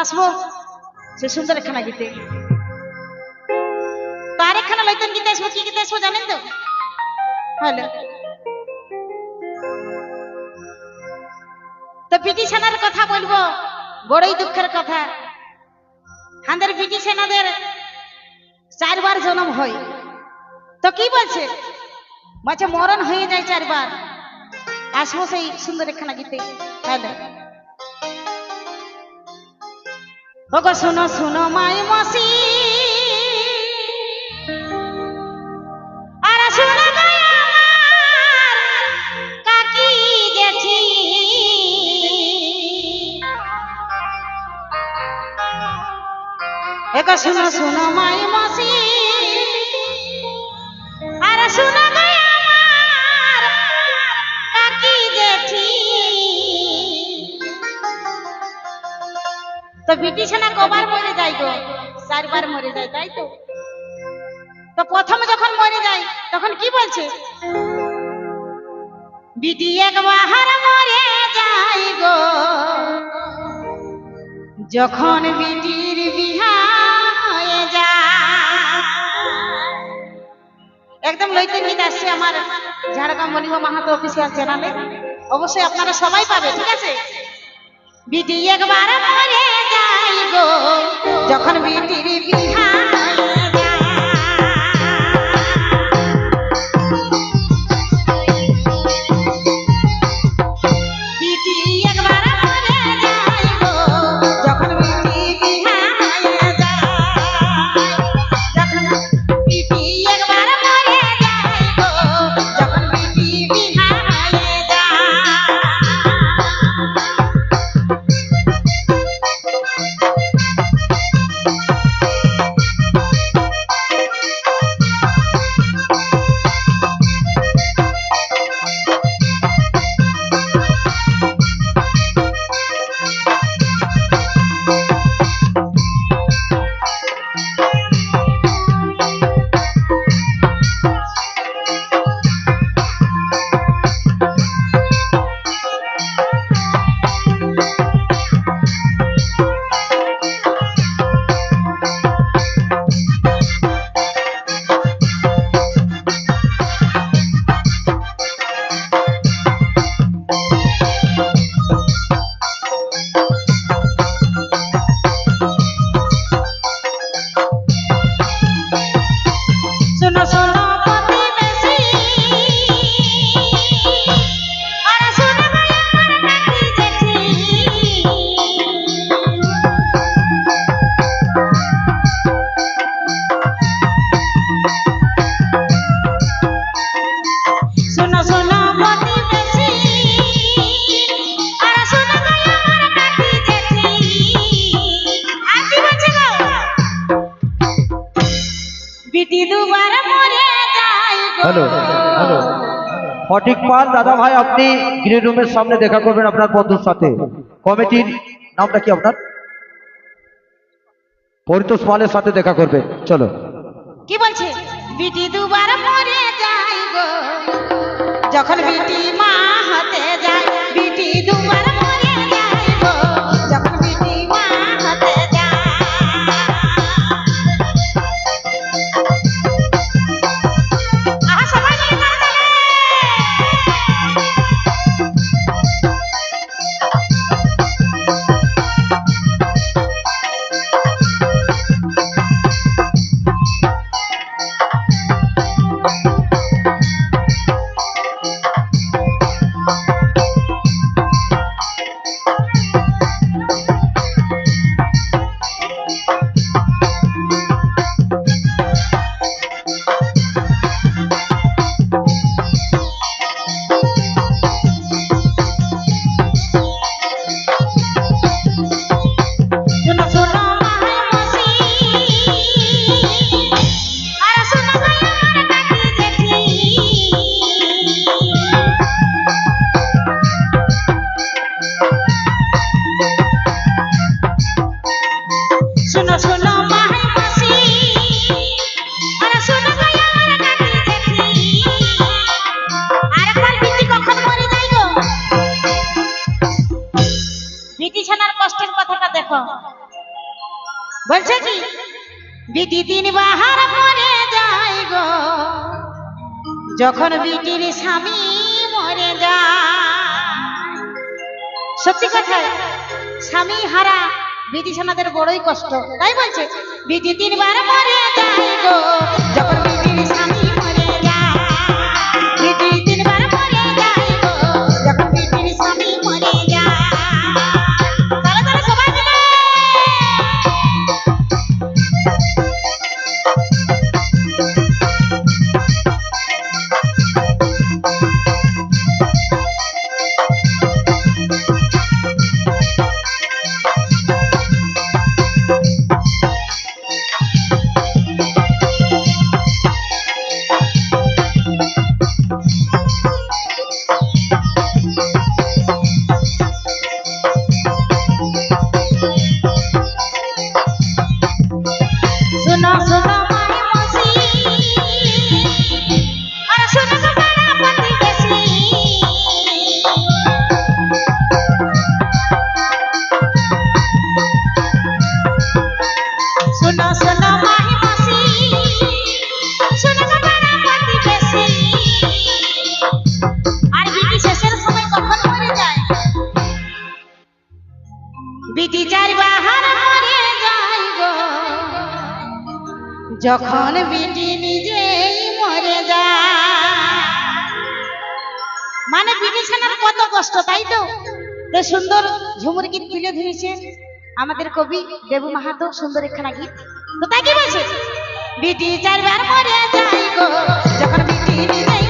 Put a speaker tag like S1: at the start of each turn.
S1: আসবো সে সুন্দর একখানা গীতে। তো আরেকখানা লইতেন গীতে আসবো, কি গীতে আসবো জানেন তো? হ্যালো, তো পিটি সেনার কথা বলবো, বড়ই দুঃখের কথা। আমাদের পিটি সেনাদের 4 বার জন্ম হয়, তো কি বলছে বলছে মরণ হয়ে যায় 4 বার। আসবো সেই সুন্দর একখানা গীতে। হ্যালো, ওগো শুনো শুনো মাই মসি, আর শুনো গো আমার কাকি জেঠি, ওগো শুনো শুনো মাই মসি, আর শুনো গো আমার কাকি জেঠি। তো বিটি সেনা কবার মরে যায় গো? 4 বার মরে যায়, তাই তো? তো প্রথমে যখন মরে যায় তখন কি বলছে? বিটি একবার মরে যায় গো, যখন বিটির বিহা হয়ে যায়। একদম লইতে গীত আসছে আমার ঝাড়গ্রাম মনিমা মাহাতো অফিসিয়াল চ্যানেলে, অবশ্যই আপনারা সবাই পাবে, ঠিক আছে? বিটি একবার মরে যায় গো, যখন বিটির বিহা হয়ে যায়। বিটি একবার মরে যায় গো, যখন বিটির বিহা হয়ে যায়। যখন বিটি একবার মরে যায় গো, যখন বিটির বিহা হয়ে যায়। শোনো শোনো প্রতিবেশী, আর শোনো গো আমার কাকি জেঠি। শোনো শোনো প্রতিবেশী, আর শোনো গো আমার কাকি জেঠি। আর কি বলছে গো? বিটি দুবার মরে যায় গো।
S2: হ্যালো হ্যালো, ফটিক পাল দাদা ভাই, আপনি গ্রিন রুমের সামনে দেখা করবেন আপনার বন্ধুর সাথে। কমিটির নামটা কি আপনার? পরিতোষ পালের সাথে দেখা করবেন। চলো।
S1: কি বলছে? বিটি দুবার মরে যায় গো, যখন বিটি মা হতে যায়। বিটি দুবার মরে যায় গো, যখন বিটি মা হতে যায়। আহা, সবাই মিলে তাড়াতাড়ি। শোনো শোনো মাই মসি, আর শোনো গো আমার কাকি জেঠি। শোনো শোনো মাই মসি, আর শোনো গো আমার কাকি জেঠি। আরেকবার বিটি কখন মরে যায় গো? বিটি ছানার কষ্টের কথাটা দেখো। বলছে কি বিটি তিনবার মরে যায় গো যখন বিটির স্বামী মরে যায়। সত্যি কথা, স্বামী হারা বিটিছানাদের বড়ই কষ্ট, তাই বলছে বিটি তিনবার মরে যায় গো যখন বিটির স্বামী মরে যায়। বিটি তিনবার মরে যায় গো যখন বিটির স্বামী মরে যায়। তাহলে তাহলে সবাই মিলে सुनो सुनो माही मौसी अरे सुनो तो बड़ा पति बेसी सुनो सुनो माही मौसी सुनो तो बड़ा पति बेसी আর বিটি শেষের সময় কখন মরে যায় বিটি চারবার মরে যায় গো যখন বিটি নিজেই মরে যায়। মানে বিটিছানার কত কষ্ট, তাই তো এই সুন্দর ঝুমুর গীত তুলে ধরেছে আমাদের কবি দেবু মাহাতো, সুন্দর একখানা গীত। তো তাই কি বলছে বিটি চারবার মরে যায় গো যখন বিটি নিজেই